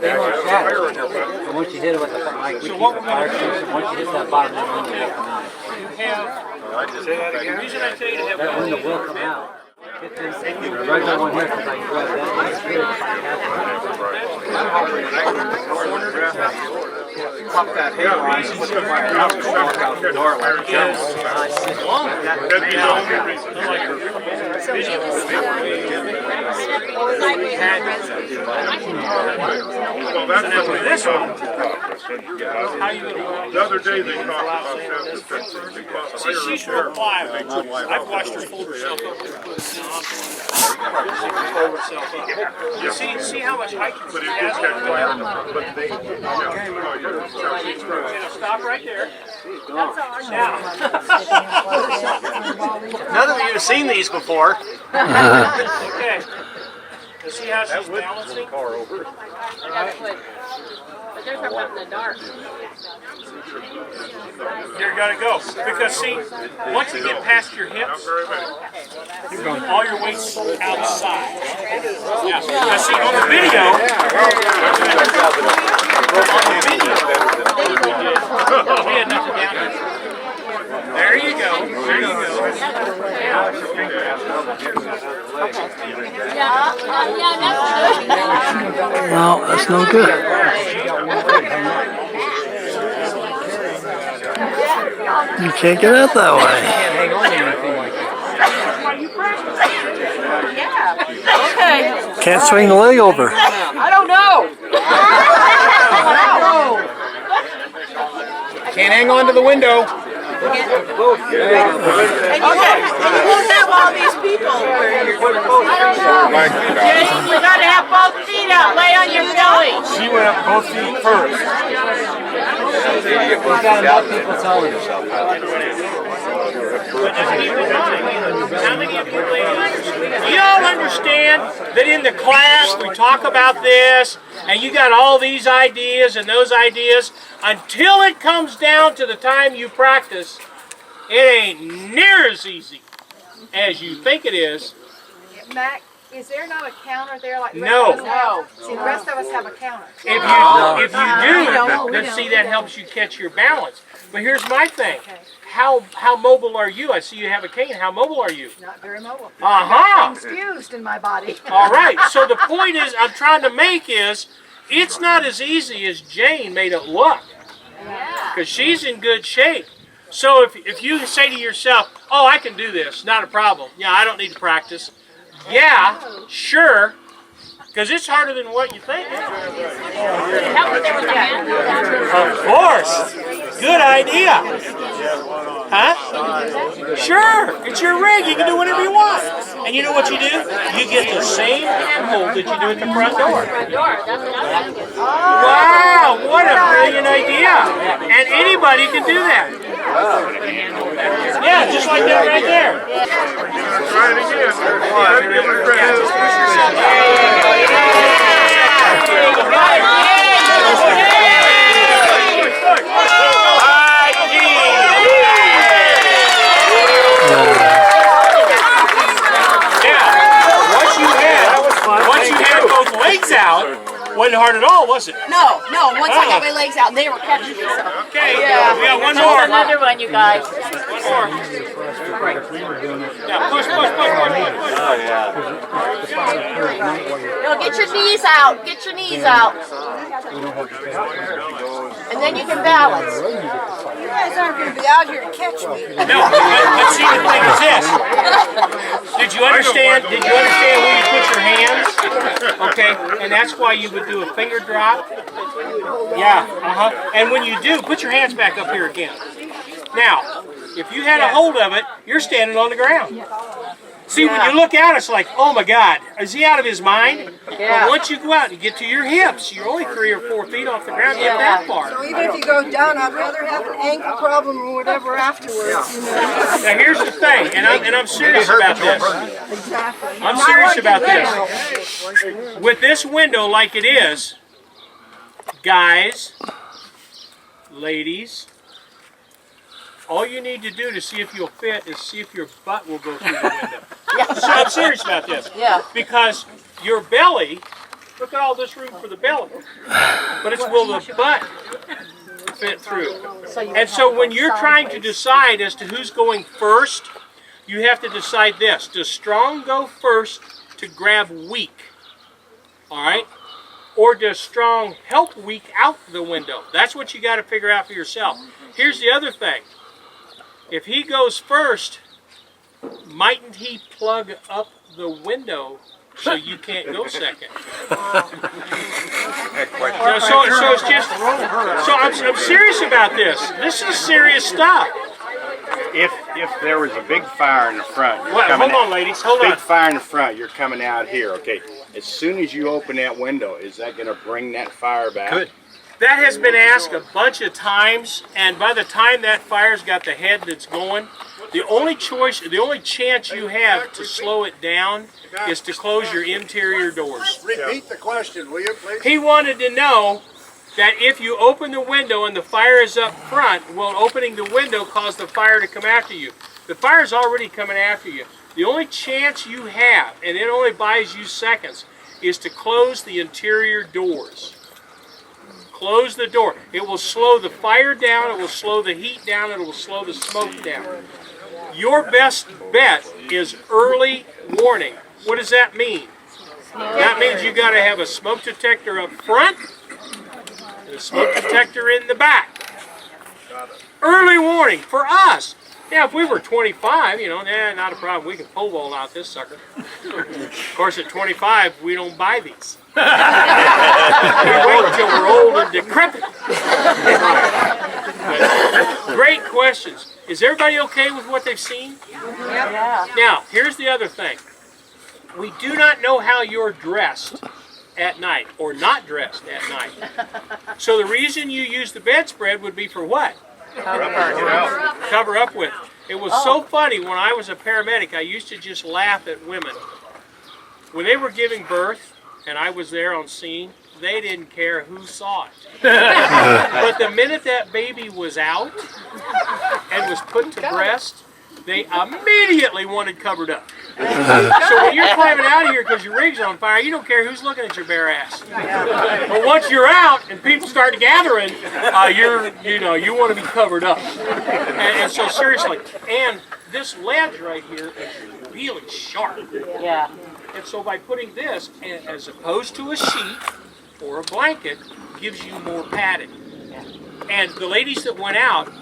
They won't shatter. And once you hit it with the like we keep the fire extinguisher, once you hit that bottom, that window will come out. The reason I tell you to have That window will come out. Get this regular one here because I can grab that one here. Pop that hair on and put the fire out and walk out the door like a camel. Well, that's this one. The other day they talked about that. She's real pliable. I've watched her fold herself up. See how much height she has on Stop right there. Now, None of you have seen these before. okay. You see how she's balancing? But there's her in the dark. You're gonna go. Because see, once you get past your hips, all your weight's outside. Yeah. Now see, on the video, we had nothing down here. There you go. There you go. No, that's no good. You can't get out that way. Okay. Can't swing the leg over. I don't know. Can't hang on to the window. And you won't have all these people where you're going to go. I don't know. Jane, we got to have both feet out. Lay on your belly. She went up both feet first. We've got enough people telling us. You all understand that in the class we talk about this, and you got all these ideas and those ideas. Until it comes down to the time you practice, it ain't near as easy as you think it is. Mac, is there not a counter there like No. No. See, the rest of us have a counter. If you do, then see that helps you catch your balance. But here's my thing. How mobile are you? I see you have a cane. How mobile are you? Not very mobile. Uh-huh. Things fused in my body. All right. So the point is I'm trying to make is it's not as easy as Jane made it look. Because she's in good shape. So if you say to yourself, oh, I can do this, not a problem. Yeah, I don't need to practice. Yeah, sure. Because it's harder than what you think. Of course. Good idea. Huh? Sure. It's your rig. You can do whatever you want. And you know what you do? You get the same handhold that you do at the front door. Wow, what a brilliant idea. And anybody can do that. Yeah, just like that right there. Try it again. Once you had both legs out, wasn't hard at all, was it? No. Once I got my legs out, they were catching me. So. Okay, yeah. We got one more. Another one, you guys. One more. Yeah, push. Oh, yeah. No, get your knees out. Get your knees out. And then you can balance. You guys aren't going to be out here to catch me. No, but see, the thing is this. Did you understand where you put your hands? Okay, and that's why you would do a finger drop. Yeah, And when you do, put your hands back up here again. Now, if you had a hold of it, you're standing on the ground. See, when you look out, it's like, oh my God, is he out of his mind? Yeah. But once you go out and get to your hips, you're only 3 or 4 feet off the ground, get that far. So even if you go down, I'd rather have an ankle problem or whatever afterwards. You know? Now here's the thing, and I'm serious about this. Exactly. I'm serious about this. With this window like it is, guys, ladies, all you need to do to see if you'll fit is see if your butt will go through the window. So I'm serious about this. Yeah. Because your belly Look at all this room for the belly. But it's will the butt fit through. And so when you're trying to decide as to who's going first, you have to decide this. Does strong go first to grab weak? All right? Or does strong help weak out the window? That's what you got to figure out for yourself. Here's the other thing. If he goes first, mightn't he plug up the window so you can't go second? So it's just, so I'm serious about this. This is serious stuff. If there was a big fire in the front, you're Well, coming hold on, out, ladies. Hold big on. fire in the front, you're coming out here. Okay, as soon as you open that window, is that going to bring that fire back? Good. That has been asked a bunch of times, and by the time that fire's got the head that's going, the only chance you have to slow it down is to close your interior doors. Repeat the question, will you, please? He wanted to know that if you open the window and the fire is up front, will opening the window cause the fire to come after you? The fire's already coming after you. The only chance you have, and it only buys you seconds, is to close the interior doors. Close the door. It will slow the fire down, it will slow the heat down, it will slow the smoke down. Your best bet is early warning. What does that mean? That means you got to have a smoke detector up front and a smoke detector in the back. Early warning for us. Now, if we were 25, not a problem. We can pole vault out this sucker. Of course, at 25, we don't buy these. We wait until we're old and decrepit. Great questions. Is everybody okay with what they've seen? Yeah. Now, here's the other thing. We do not know how you're dressed at night or not dressed at night. So the reason you use the bedspread would be for what? Cover up with. It was so funny when I was a paramedic, I used to just laugh at women. When they were giving birth and I was there on scene, they didn't care who saw it. But the minute that baby was out and was put to breast, they immediately wanted covered up. So when you're climbing out of here because your rig's on fire, you don't care who's looking at your bare ass. But once you're out and people start gathering, you want to be covered up. And so seriously, and this ledge right here is really sharp. Yeah. And so by putting this, as opposed to a sheet or a blanket, gives you more padding. And the ladies that went out,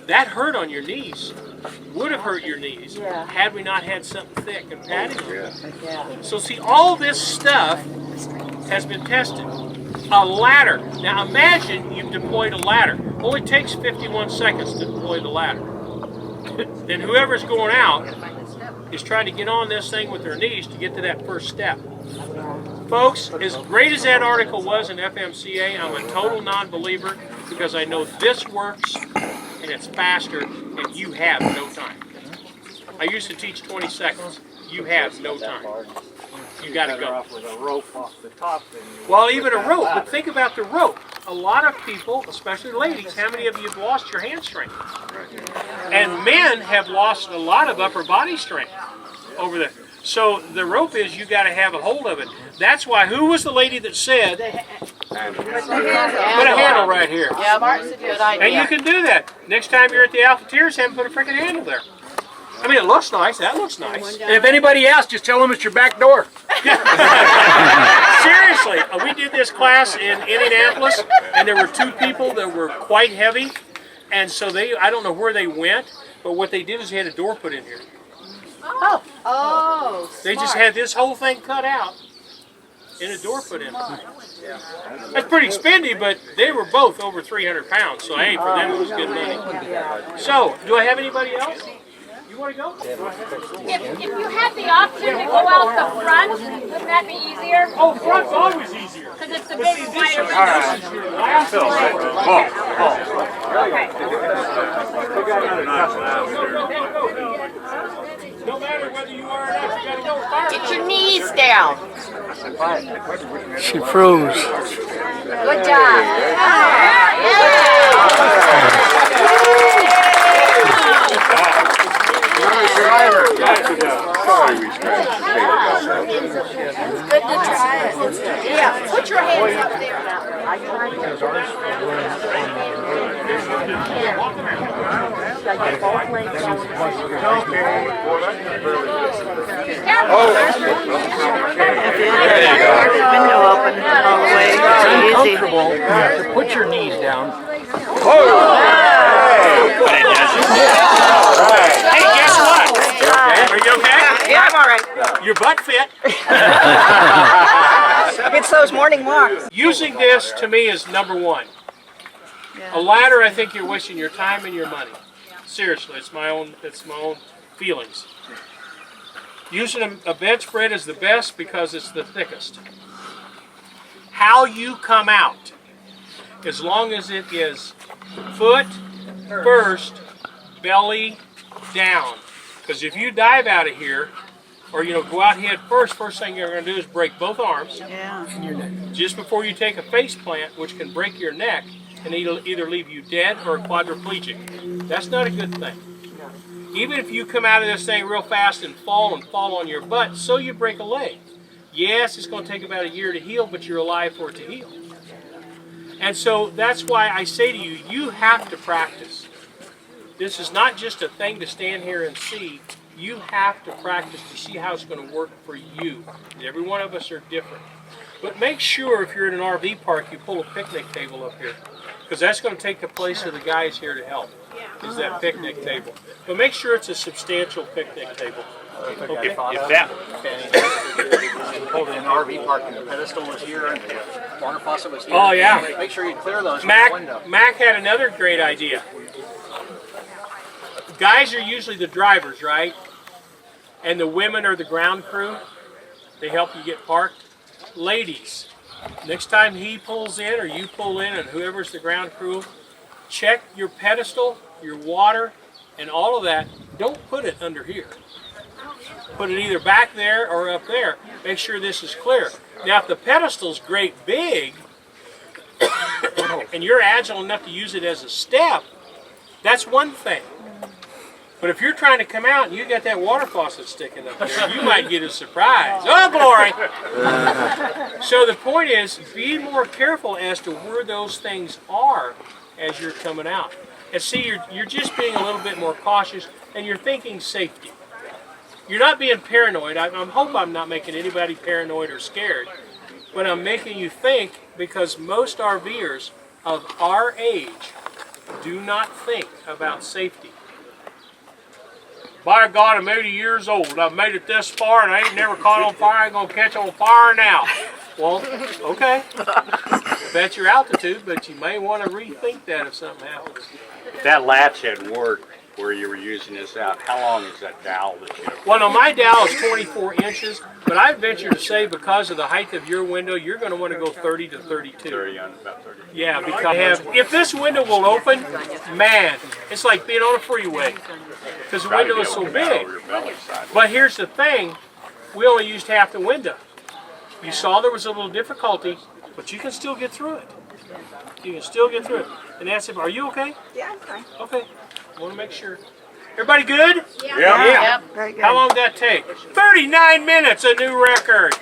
that hurt on your knees. Would have hurt your knees had we not had something thick and padding. Yeah. So see, all this stuff has been tested. A ladder. Now imagine you've deployed a ladder. Only takes 51 seconds to deploy the ladder. Then whoever's going out is trying to get on this thing with their knees to get to that first step. Folks, as great as that article was in FMCA, I'm a total non-believer because I know this works and it's faster and you have no time. I used to teach 20 seconds. You have no time. You got to go. With a rope off the top. Well, even a rope, but think about the rope. A lot of people, especially ladies, how many of you have lost your hand strength? And men have lost a lot of upper body strength over there. So the rope is you got to have a hold of it. That's why, who was the lady that said, put a handle right here? Yeah, Martin's a good idea. And you can do that. Next time you're at the Alfa Tiers, have them put a freaking handle there. I mean, it looks nice. That looks nice. And if anybody asks, just tell them it's your back door. Seriously, we did this class in Indianapolis, and there were two people that were quite heavy, and so I don't know where they went, but what they did is they had a door put in here. Oh, They just had this whole thing cut out and a door put in. That's pretty spendy, but they were both over 300 pounds, so hey, for them it was good money. So, do I have anybody else? You want to go? If you had the option to go out the front, wouldn't that be easier? Oh, front's always easier. Because it's a But big see, this wider is window. your last No matter whether you are or not, you got to go fire. Get your knees down. She froze. Good job. Good to try it. Yeah, put your hands up there. Window open all the way. Easy. To put your knees down. Hey, guess what? Are you okay? Yeah, I'm all right. Your butt fit. It's those morning walks. Using this to me is number one. A ladder, I think you're wasting your time and your money. Seriously, it's my own feelings. Using a bedspread is the best because it's the thickest. How you come out, as long as it is foot first, belly down. Because if you dive out of here, or go out head first thing you're going to do is break both arms. Yeah. Just before you take a face plant, which can break your neck and either leave you dead or quadriplegic. That's not a good thing. Even if you come out of this thing real fast and fall on your butt, so you break a leg. Yes, it's going to take about a year to heal, but you're alive for it to heal. And so that's why I say to you, you have to practice. This is not just a thing to stand here and see. You have to practice to see how it's going to work for you. Every one of us are different. But make sure if you're in an RV park, you pull a picnic table up here. Because that's going to take the place of the guys here to help, is that picnic table. But make sure it's a substantial picnic table. Okay. If that, Pulled in an RV park and the pedestal was here and the water faucet was here. Oh, yeah. Make sure you clear those from the window. Mac had another great idea. Guys are usually the drivers, right? And the women are the ground crew. They help you get parked. Ladies, next time he pulls in or you pull in and whoever's the ground crew, check your pedestal, your water, and all of that. Don't put it under here. Put it either back there or up there. Make sure this is clear. Now, if the pedestal's great big, and you're agile enough to use it as a step, that's one thing. But if you're trying to come out and you got that water faucet sticking up there, you might get a surprise. Oh, glory! So the point is, be more careful as to where those things are as you're coming out. And see, you're just being a little bit more cautious, and you're thinking safety. You're not being paranoid. I hope I'm not making anybody paranoid or scared. But I'm making you think, because most RVers of our age do not think about safety. By God, I'm 80 years old. I've made it this far and I ain't never caught on fire. I ain't going to catch on fire now. Well, okay. Bet your altitude, but you may want to rethink that if something happens. if that latch had worked where you were using this out, how long is that dowel that you have? Well, no, my dowel is 24 inches, but I venture to say because of the height of your window, you're going to want to go 30 to 32. 30 on about 30. Yeah, because if this window will open, man, it's like being on a freeway because the window is so big. But here's the thing, we only used half the window. You saw there was a little difficulty, but you can still get through it. You can still get through it. And that's it. Are you okay? Yeah, I'm fine. Okay. I want to make sure. Everybody good? Yeah. Very good. How long did that take? 39 minutes, a new record.